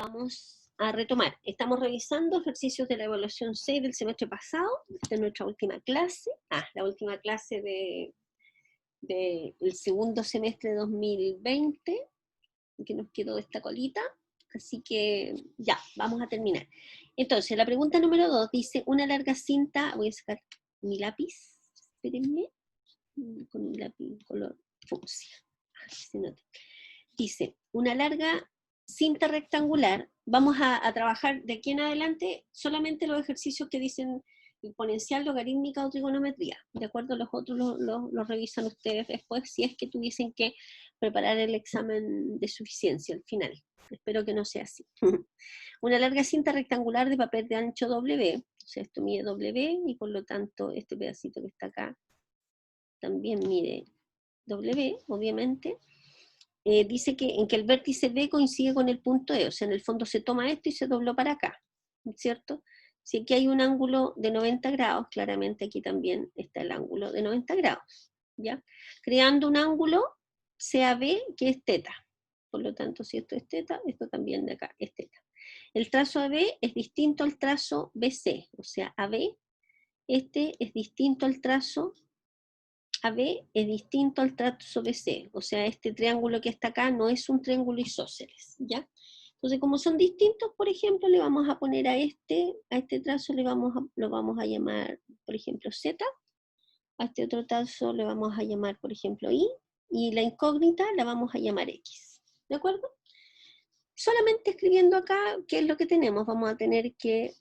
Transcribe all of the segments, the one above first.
vamos a retomar. Estamos revisando ejercicios de la evaluación 6 del semestre pasado. Esta es nuestra última clase. La última clase del segundo semestre de 2020, que nos quedó esta colita. Así que ya, vamos a terminar. Entonces, la pregunta número 2 dice, una larga cinta, voy a sacar mi lápiz, espérenme, con mi lápiz color fucsia. Dice, una larga cinta rectangular, vamos a trabajar de aquí en adelante solamente los ejercicios que dicen exponencial, logarítmica o trigonometría. De acuerdo, los otros los revisan ustedes después si es que tuviesen que preparar el examen de suficiencia al final. Espero que no sea así. Una larga cinta rectangular de papel de ancho W, o sea, esto mide W y por lo tanto este pedacito que está acá también mide W, obviamente. Dice que en que el vértice B coincide con el punto E, o sea, en el fondo se toma esto y se dobló para acá, ¿cierto? Si aquí hay un ángulo de 90 grados, claramente aquí también está el ángulo de 90 grados, ¿ya? Creando un ángulo CAB que es teta. Por lo tanto, si esto es teta, esto también de acá es teta. El trazo AB es distinto al trazo BC, o sea, AB, este es distinto al trazo AB es distinto al trazo BC, o sea, este triángulo que está acá no es un triángulo isósceles, ¿ya? Entonces, como son distintos, por ejemplo, le vamos a poner a este trazo lo vamos a llamar, por ejemplo, Z, a este otro trazo le vamos a llamar, por ejemplo, Y, y la incógnita la vamos a llamar X, ¿de acuerdo? Solamente escribiendo acá, ¿qué es lo que tenemos? Vamos a tener que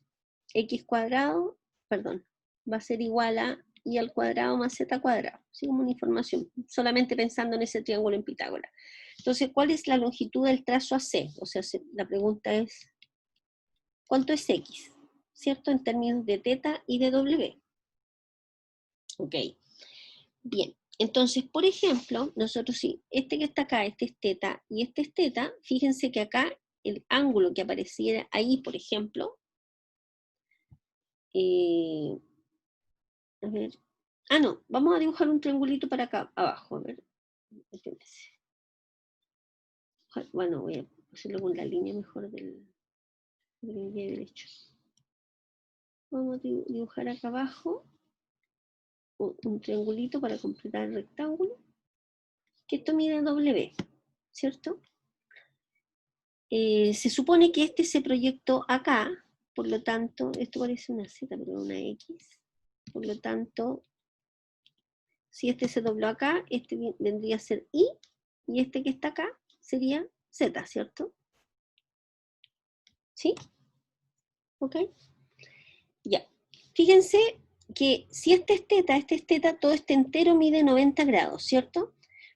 X cuadrado, perdón, va a ser igual a y al cuadrado más z cuadrado, así como una información, solamente pensando en ese triángulo en Pitágoras. Entonces, ¿cuál es la longitud del trazo AC? O sea, la pregunta es, ¿cuánto es X? ¿Cierto? En términos de teta y de W. Ok, bien. Entonces, por ejemplo, nosotros si este que está acá, este es teta y este es teta, fíjense que acá el ángulo que apareciera ahí, por ejemplo, a ver, no, vamos a dibujar un triangulito para acá abajo, a ver, espérense. Bueno, voy a hacerlo con la línea mejor del pie derecho. Vamos a dibujar acá abajo un triangulito para completar el rectángulo, que esto mide W, ¿cierto? Se supone que este se proyectó acá, por lo tanto, esto parece una Z, pero una X, por lo tanto, si este se dobló acá, este vendría a ser Y, y este que está acá sería Z, ¿cierto? ¿Sí? ¿Ok? Ya. Fíjense que si este es teta, todo este entero mide 90 grados, ¿cierto?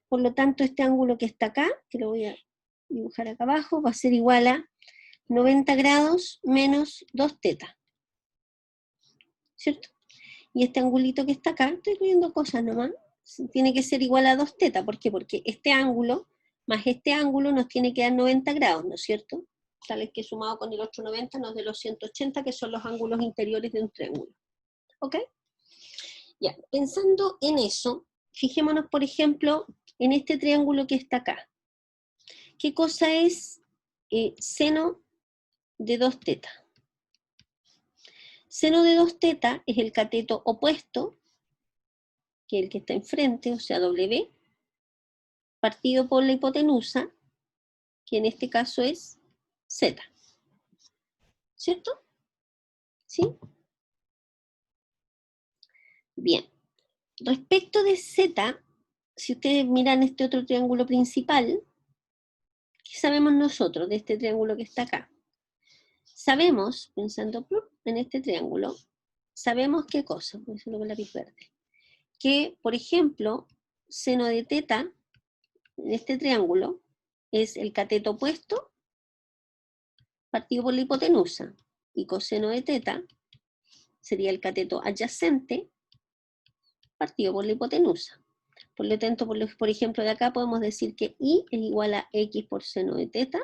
Por lo tanto, este ángulo que está acá, que lo voy a dibujar acá abajo, va a ser igual a 90 grados menos 2 teta, ¿cierto? Y este angulito que está acá, estoy escribiendo cosas nomás, tiene que ser igual a 2 teta. ¿Por qué? Porque este ángulo más este ángulo nos tiene que dar 90 grados, ¿no es cierto? Tales que sumado con el otro 90 nos da los 180, que son los ángulos interiores de un triángulo. ¿Ok? Ya, pensando en eso, fijémonos, por ejemplo, en este triángulo que está acá. ¿Qué cosa es seno de 2 teta? Seno de 2 teta es el cateto opuesto, que es el que está enfrente, o sea, W, partido por la hipotenusa, que en este caso es Z. ¿Cierto? ¿Sí? Bien. Respecto de Z, si ustedes miran este otro triángulo principal, ¿qué sabemos nosotros de este triángulo que está acá? Sabemos, pensando en este triángulo, sabemos qué cosa, voy a hacerlo con lápiz verde, que, por ejemplo, seno de teta, en este triángulo, es el cateto opuesto partido por la hipotenusa, y coseno de teta sería el cateto adyacente partido por la hipotenusa. Por lo tanto, por ejemplo, de acá podemos decir que I es igual a X por seno de teta.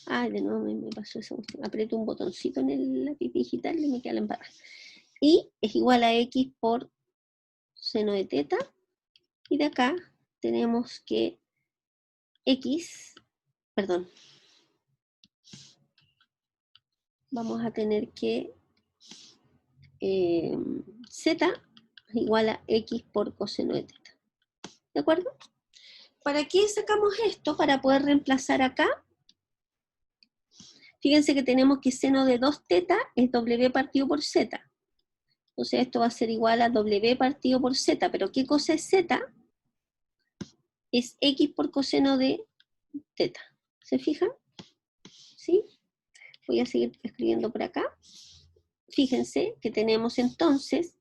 De nuevo me pasó esa cuestión. Aprieto un botoncito en el lápiz digital y me queda la embarrada. Y es igual a X por seno de teta. Y de acá tenemos que X, perdón, vamos a tener que z es igual a x por coseno de teta. ¿De acuerdo? ¿Para qué sacamos esto? Para poder reemplazar acá. Fíjense que tenemos que seno de 2 teta es w partido por z. Entonces esto va a ser igual a w partido por z. ¿Pero qué cosa es z? Es x por coseno de teta. ¿Se fijan? ¿Sí? Voy a seguir escribiendo por acá. Fíjense que tenemos entonces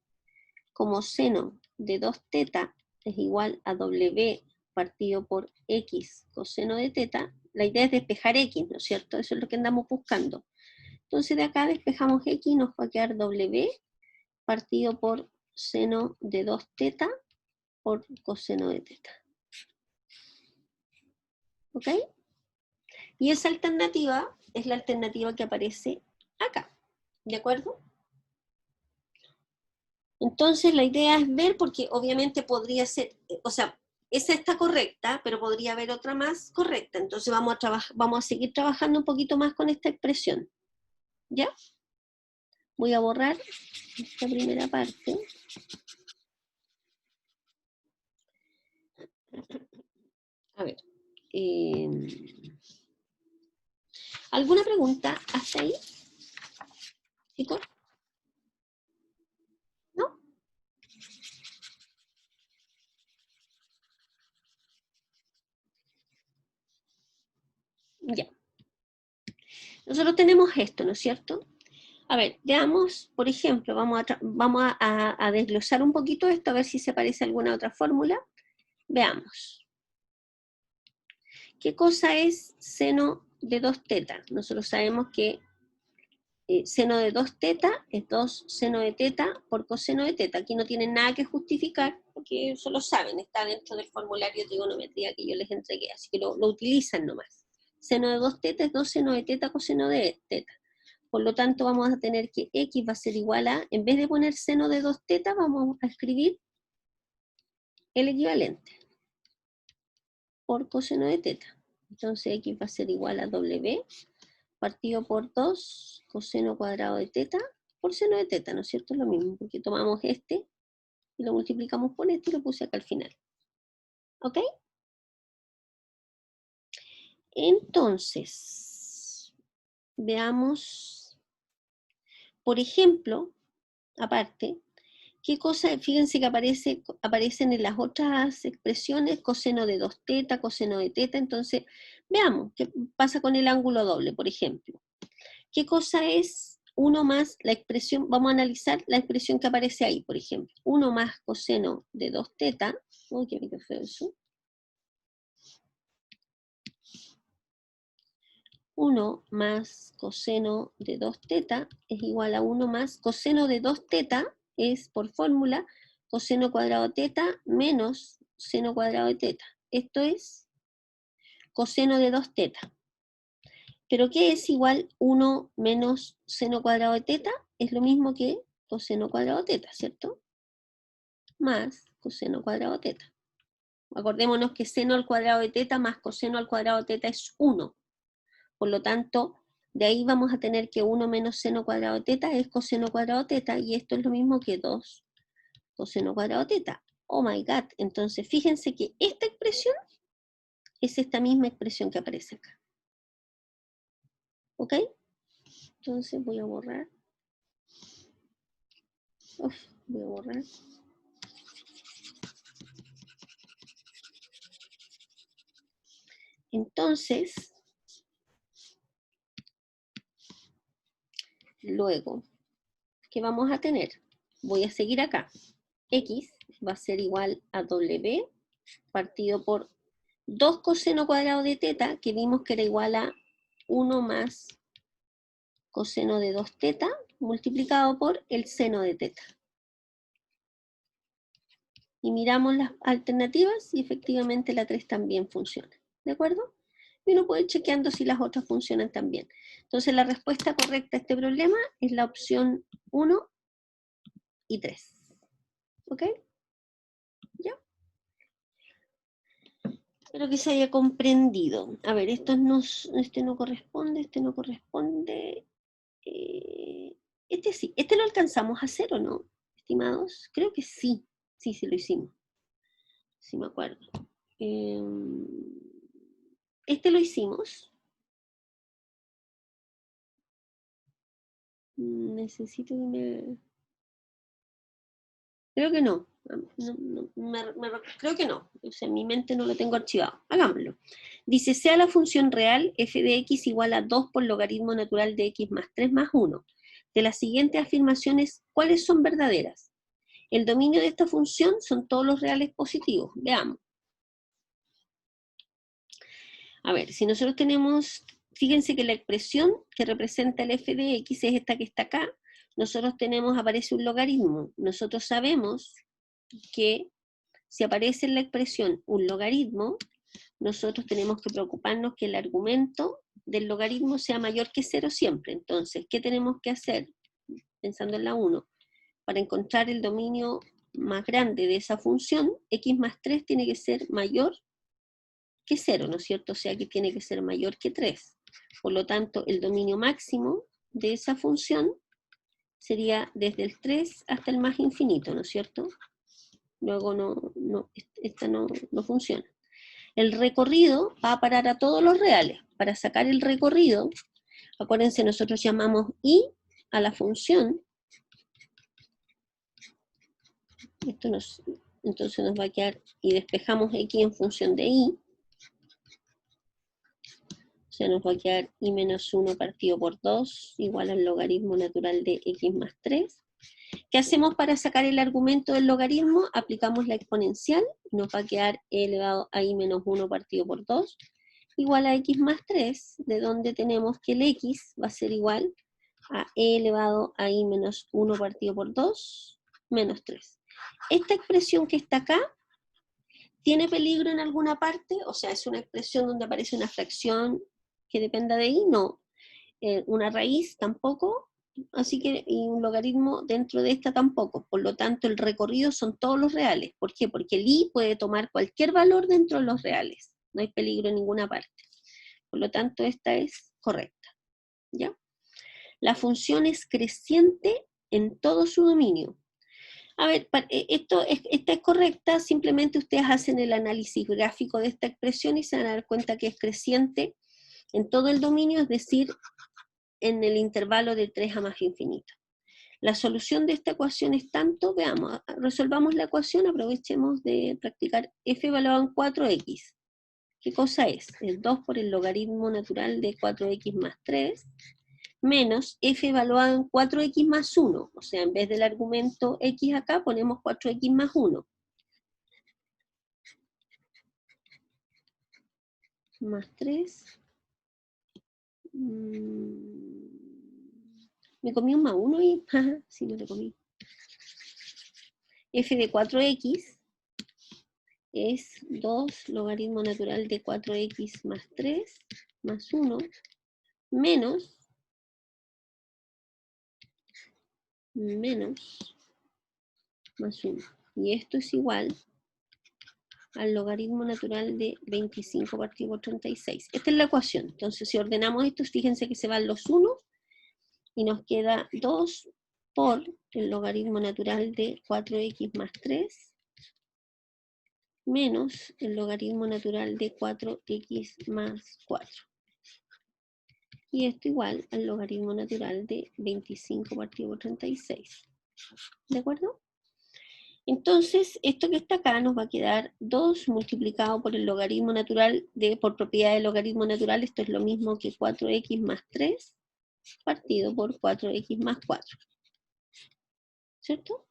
como seno de 2 teta es igual a w partido por x coseno de teta. La idea es despejar x, ¿no es cierto? Eso es lo que andamos buscando. Entonces de acá despejamos x y nos va a quedar w partido por seno de 2 teta por coseno de teta. ¿Ok? Y esa alternativa es la alternativa que aparece acá. ¿De acuerdo? Entonces la idea es ver, porque obviamente podría ser, o sea, esa está correcta, pero podría haber otra más correcta. Entonces vamos a seguir trabajando un poquito más con esta expresión. ¿Ya? Voy a borrar esta primera parte. A ver. ¿Alguna pregunta hasta ahí? ¿Chicos? ¿No? Ya. Nosotros tenemos esto, ¿no es cierto? A ver, veamos, por ejemplo, vamos a desglosar un poquito esto, a ver si se parece a alguna otra fórmula. Veamos. ¿Qué cosa es seno de 2 teta? Nosotros sabemos que seno de 2 teta es 2 seno de teta por coseno de teta. Aquí no tienen nada que justificar, porque eso lo saben, está dentro del formulario de trigonometría que yo les entregué, así que lo utilizan nomás. Seno de 2 teta es 2 seno de teta coseno de teta. Por lo tanto, vamos a tener que x va a ser igual a, en vez de poner seno de 2 teta, vamos a escribir el equivalente por coseno de teta. Entonces x va a ser igual a w partido por 2 coseno cuadrado de teta por seno de teta, ¿no es cierto? Es lo mismo, porque tomamos este y lo multiplicamos por este y lo puse acá al final. ¿Ok? Entonces, veamos, por ejemplo, aparte, ¿qué cosa? Fíjense que aparecen en las otras expresiones coseno de 2 teta, coseno de teta. Entonces, veamos qué pasa con el ángulo doble, por ejemplo. ¿Qué cosa es 1 más la expresión? Vamos a analizar la expresión que aparece ahí, por ejemplo. 1 más coseno de 2 teta. Uy, qué feo eso. 1 más coseno de 2 teta es igual a 1 más coseno de 2 teta, es por fórmula coseno cuadrado de teta menos seno cuadrado de teta. Esto es coseno de 2 teta. ¿Pero qué es igual 1 menos seno cuadrado de teta? Es lo mismo que coseno cuadrado de teta, ¿cierto? Más coseno cuadrado de teta. Acordémonos que seno al cuadrado de teta más coseno al cuadrado de teta es 1. Por lo tanto, de ahí vamos a tener que 1 menos seno cuadrado de teta es coseno cuadrado de teta, y esto es lo mismo que 2 coseno cuadrado de teta. Oh my god, entonces fíjense que esta expresión es esta misma expresión que aparece acá. ¿Ok? Entonces voy a borrar. Voy a borrar. Entonces, luego, ¿qué vamos a tener? Voy a seguir acá. X va a ser igual a W partido por 2 coseno cuadrado de teta, que vimos que era igual a 1 más coseno de 2 teta, multiplicado por el seno de teta. Y miramos las alternativas y efectivamente la 3 también funciona. ¿De acuerdo? Y uno puede ir chequeando si las otras funcionan también. Entonces la respuesta correcta a este problema es la opción 1 y 3. ¿Ok? ¿Ya? Espero que se haya comprendido. A ver, este no corresponde, este no corresponde. Este sí, ¿este lo alcanzamos a hacer o no, estimados? Creo que sí, sí lo hicimos, sí me acuerdo. Este lo hicimos. Necesito que me... Creo que no. Creo que no. O sea, en mi mente no lo tengo archivado. Hagámoslo. Dice, sea la función real f de x igual a 2 por logaritmo natural de x más 3 más 1. De las siguientes afirmaciones, ¿cuáles son verdaderas? El dominio de esta función son todos los reales positivos. Veamos. A ver, si nosotros tenemos, fíjense que la expresión que representa el f de x es esta que está acá. Nosotros tenemos, aparece un logaritmo. Nosotros sabemos que si aparece en la expresión un logaritmo, nosotros tenemos que preocuparnos que el argumento del logaritmo sea mayor que 0 siempre. Entonces, ¿qué tenemos que hacer? Pensando en la 1, para encontrar el dominio más grande de esa función, x más 3 tiene que ser mayor que 0, ¿no es cierto? O sea que tiene que ser mayor que 3. Por lo tanto, el dominio máximo de esa función sería desde el 3 hasta el más infinito, ¿no es cierto? Luego esta no funciona. El recorrido va a parar a todos los reales. Para sacar el recorrido, acuérdense, nosotros llamamos i a la función. Entonces nos va a quedar, y despejamos x en función de i. O sea, nos va a quedar i menos 1 partido por 2 igual al logaritmo natural de x más 3. ¿Qué hacemos para sacar el argumento del logaritmo? Aplicamos la exponencial y nos va a quedar e elevado a i menos 1 partido por 2 igual a x más 3, de donde tenemos que el x va a ser igual a e elevado a i menos 1 partido por 2 menos 3. Esta expresión que está acá, ¿tiene peligro en alguna parte? O sea, ¿es una expresión donde aparece una fracción que dependa de i? No. Una raíz tampoco. Así que, y un logaritmo dentro de esta tampoco. Por lo tanto, el recorrido son todos los reales. ¿Por qué? Porque el i puede tomar cualquier valor dentro de los reales. No hay peligro en ninguna parte. Por lo tanto, esta es correcta. ¿Ya? La función es creciente en todo su dominio. A ver, esta es correcta, simplemente ustedes hacen el análisis gráfico de esta expresión y se van a dar cuenta que es creciente en todo el dominio, es decir, en el intervalo de 3 a más infinito. La solución de esta ecuación es tanto, veamos, resolvamos la ecuación, aprovechemos de practicar f evaluado en 4x. ¿Qué cosa es? Es 2 por el logaritmo natural de 4x más 3, menos f evaluado en 4x más 1. O sea, en vez del argumento x acá, ponemos 4x más 1. Más 3. Me comí un más 1 y... sí, me lo comí. F de 4x es 2 logaritmo natural de 4x más 3 más 1 menos más 1. Y esto es igual al logaritmo natural de 25 partido por 36. Esta es la ecuación. Entonces, si ordenamos esto, fíjense que se van los 1 y nos queda 2 por el logaritmo natural de 4x más 3 menos el logaritmo natural de 4x más 4. Y esto igual al logaritmo natural de 25 partido por 36. ¿De acuerdo? Entonces, esto que está acá nos va a quedar 2 multiplicado por el logaritmo natural, por propiedad del logaritmo natural, esto es lo mismo que 4x más 3 partido por 4x más 4. ¿Cierto?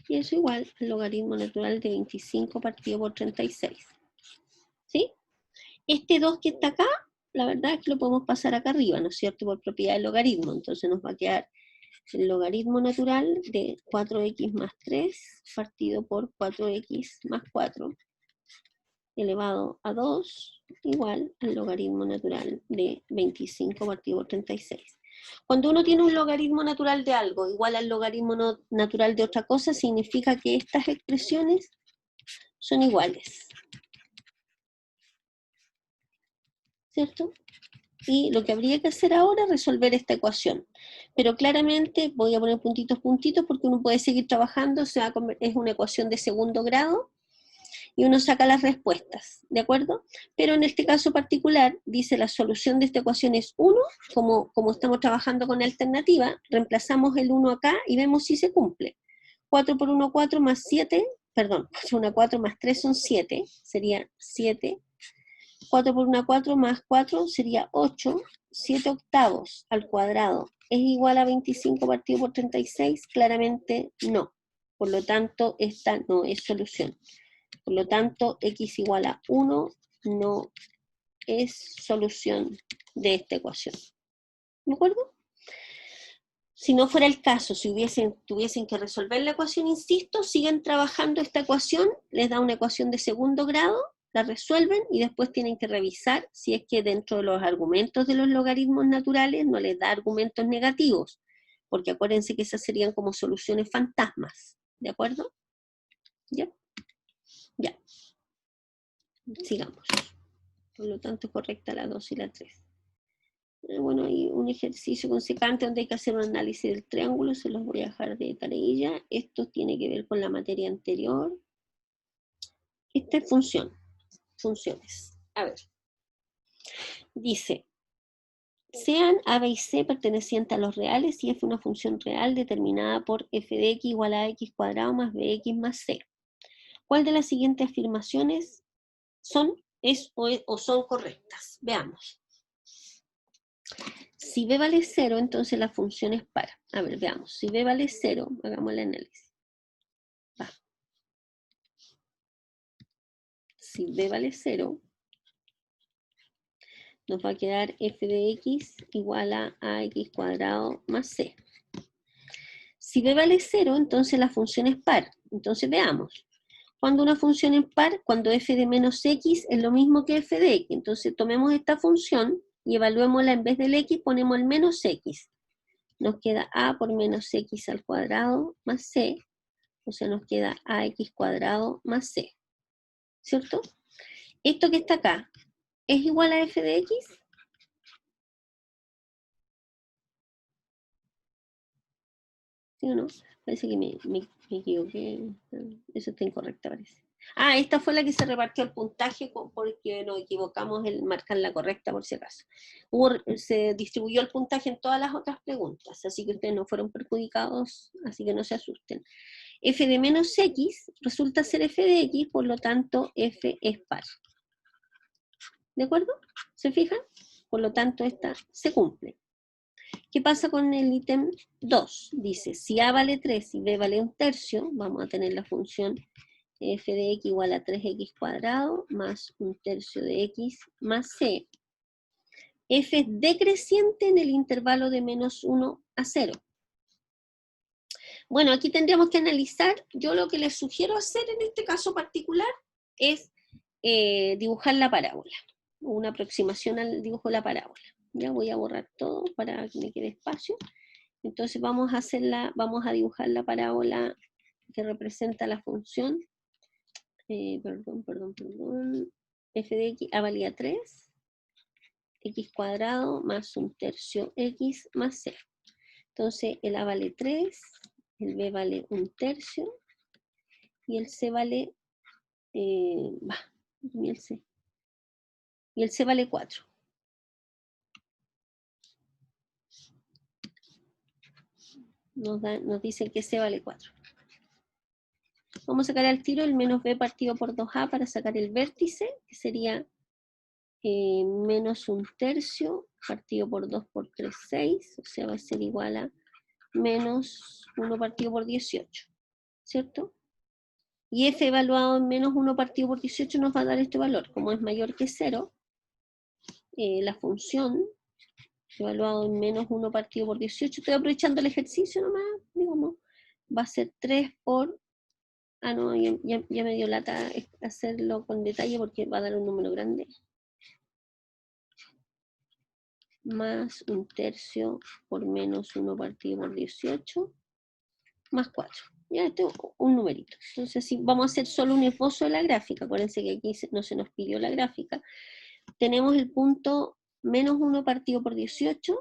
Y eso igual al logaritmo natural de 25 partido por 36. ¿Sí? Este 2 que está acá, la verdad es que lo podemos pasar acá arriba, ¿no es cierto? Por propiedad del logaritmo. Entonces nos va a quedar el logaritmo natural de 4x más 3 partido por 4x más 4 elevado a 2 igual al logaritmo natural de 25 partido por 36. Cuando uno tiene un logaritmo natural de algo igual al logaritmo natural de otra cosa, significa que estas expresiones son iguales. ¿Cierto? y lo que habría que hacer ahora es resolver esta ecuación. Pero claramente voy a poner puntitos, puntitos, porque uno puede seguir trabajando, es una ecuación de segundo grado, y uno saca las respuestas, ¿de acuerdo? Pero en este caso particular, dice la solución de esta ecuación es 1, como estamos trabajando con alternativa, reemplazamos el 1 acá y vemos si se cumple. 4 por 1, 4 más 7, perdón, 4 por 1, 4 más 3 son 7, sería 7. 4 por 1, 4 más 4 sería 8, 7 octavos al cuadrado. ¿Es igual a 25 partido por 36? Claramente no. Por lo tanto, esta no es solución. Por lo tanto, x igual a 1 no es solución de esta ecuación. ¿De acuerdo? Si no fuera el caso, si tuviesen que resolver la ecuación, insisto, siguen trabajando esta ecuación, les da una ecuación de segundo grado, la resuelven y después tienen que revisar si es que dentro de los argumentos de los logaritmos naturales no les da argumentos negativos, porque acuérdense que esas serían como soluciones fantasmas, ¿de acuerdo? ¿Ya? Ya. Sigamos. Por lo tanto, correcta la 2 y la 3. Bueno, hay un ejercicio con secante donde hay que hacer un análisis del triángulo, se los voy a dejar de tareilla. Esto tiene que ver con la materia anterior. Esta es funciones. A ver. Dice, sean A, B y C pertenecientes a los reales y f una función real determinada por f de x igual a x cuadrado más bx más c. ¿Cuál de las siguientes afirmaciones son, o son correctas? Veamos. Si b vale 0, entonces la función es par. A ver, veamos. Si b vale 0, hagamos el análisis. Va. Si b vale 0, nos va a quedar f de x igual a ax cuadrado más c. Si b vale 0, entonces la función es par. Entonces veamos. Cuando una función es par, cuando f de menos x es lo mismo que f de x. Entonces tomemos esta función y evaluémosla en vez del x, ponemos el menos x. Nos queda a por menos x al cuadrado más c. O sea, nos queda ax cuadrado más c. ¿Cierto? Esto que está acá, ¿es igual a f de x? ¿Sí o no? Parece que me equivoqué. Eso está incorrecto, parece. Ah, esta fue la que se repartió el puntaje porque nos equivocamos en marcar la correcta, por si acaso. Se distribuyó el puntaje en todas las otras preguntas, así que ustedes no fueron perjudicados, así que no se asusten. F de menos x resulta ser f de x, por lo tanto f es par. ¿De acuerdo? ¿Se fijan? Por lo tanto, esta se cumple. ¿Qué pasa con el ítem 2? Dice, si a vale 3 y b vale 1/3, vamos a tener la función f de x igual a 3x cuadrado más 1/3 de x más c. F es decreciente en el intervalo de menos 1 a 0. Bueno, aquí tendríamos que analizar, yo lo que les sugiero hacer en este caso particular es dibujar la parábola, una aproximación al dibujo de la parábola. Ya voy a borrar todo para que me quede espacio. Entonces vamos a dibujar la parábola que representa la función, f de x, a valía 3, x cuadrado más 1/3 x más c. Entonces el a vale 3, el b vale 1/3 y el c vale, y el c vale 4. Nos dice que c vale 4. Vamos a sacar al tiro el menos b partido por 2a para sacar el vértice, que sería menos 1/3 partido por 2 por 3, 6, o sea, va a ser igual a menos 1 partido por 18, ¿cierto? Y f evaluado en menos 1 partido por 18 nos va a dar este valor. Como es mayor que 0, la función evaluado en menos 1 partido por 18, estoy aprovechando el ejercicio nomás, digamos, va a ser 3 por... Ah, no, ya me dio lata hacerlo con detalle porque va a dar un número grande. Más 1/3 por menos 1 partido por 18, más 4. Ya, este es un numerito. Entonces, si vamos a hacer solo un esbozo de la gráfica, acuérdense que aquí no se nos pidió la gráfica. Tenemos el punto menos 1 partido por 18,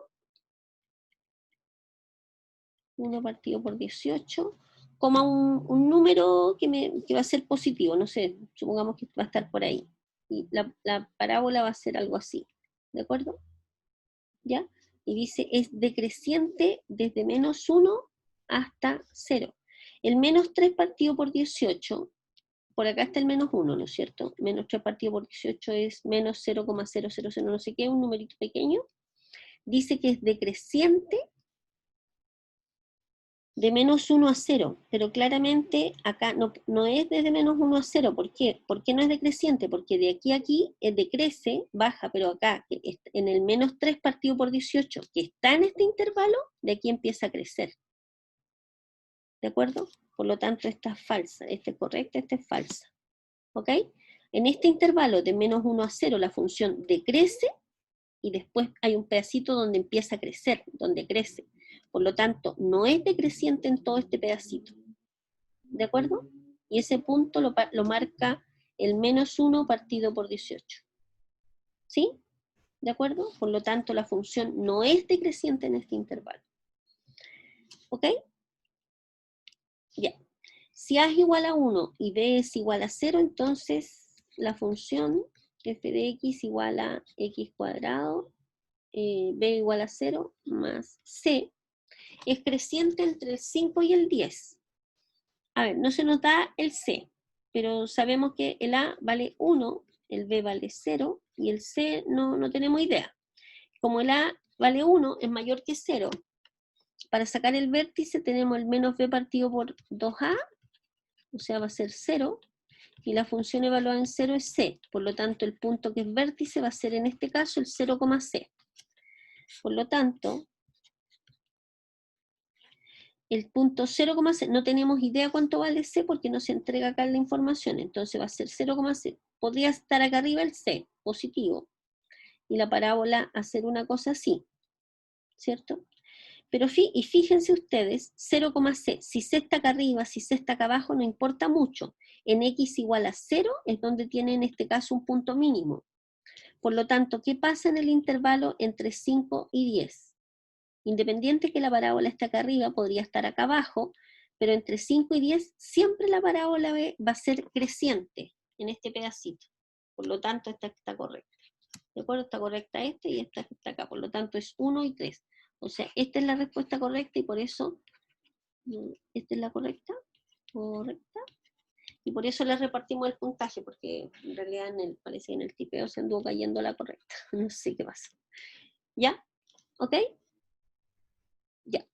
1 partido por 18, coma un número que va a ser positivo, no sé, supongamos que va a estar por ahí. Y la parábola va a ser algo así, ¿de acuerdo? ¿Ya? Y dice, es decreciente desde menos 1 hasta 0. El menos 3 partido por 18, por acá está el menos 1, ¿no es cierto? Menos 3 partido por 18 es menos 0,000 no sé qué, un numerito pequeño. Dice que es decreciente de menos 1 a 0, pero claramente acá no es desde menos 1 a 0. ¿Por qué? ¿Por qué no es decreciente? Porque de aquí a aquí decrece, baja, pero acá, en el menos 3 partido por 18, que está en este intervalo, de aquí empieza a crecer. ¿De acuerdo? Por lo tanto, esta es falsa, esta es correcta, esta es falsa. ¿Ok? En este intervalo de menos 1 a 0, la función decrece, y después hay un pedacito donde empieza a crecer, donde crece. Por lo tanto, no es decreciente en todo este pedacito. ¿De acuerdo? Y ese punto lo marca el menos 1 partido por 18. ¿Sí? ¿De acuerdo? Por lo tanto, la función no es decreciente en este intervalo. ¿Ok? Ya. Si A es igual a 1 y B es igual a 0, entonces la función f de x igual a x cuadrado, B igual a 0 más C, es creciente entre el 5 y el 10. A ver, no se nos da el C, pero sabemos que el A vale 1, el B vale 0, y el C no tenemos idea. Como el A vale 1, es mayor que 0, para sacar el vértice tenemos el menos B partido por 2A, o sea, va a ser 0, y la función evaluada en 0 es C. Por lo tanto, el punto que es vértice va a ser en este caso el 0,C. Por lo tanto, el punto 0,C, no tenemos idea cuánto vale C porque no se entrega acá la información, entonces va a ser 0,C. Podría estar acá arriba el C, positivo, y la parábola hacer una cosa así, ¿cierto? Pero y fíjense ustedes, 0,C, si C está acá arriba, si C está acá abajo, no importa mucho. En X igual a 0 es donde tiene en este caso un punto mínimo. Por lo tanto, ¿qué pasa en el intervalo entre 5 y 10? Independiente que la parábola esté acá arriba, podría estar acá abajo, pero entre 5 y 10 siempre la parábola va a ser creciente en este pedacito. Por lo tanto, esta está correcta. ¿De acuerdo? Está correcta esta y esta está acá. Por lo tanto, es 1 y 3. O sea, esta es la respuesta correcta y por eso, esta es la correcta. Correcta. Y por eso le repartimos el puntaje, porque en realidad parece que en el tipeo se anduvo cayendo la correcta. No sé qué pasa. ¿Ya? ¿Ok? Ya.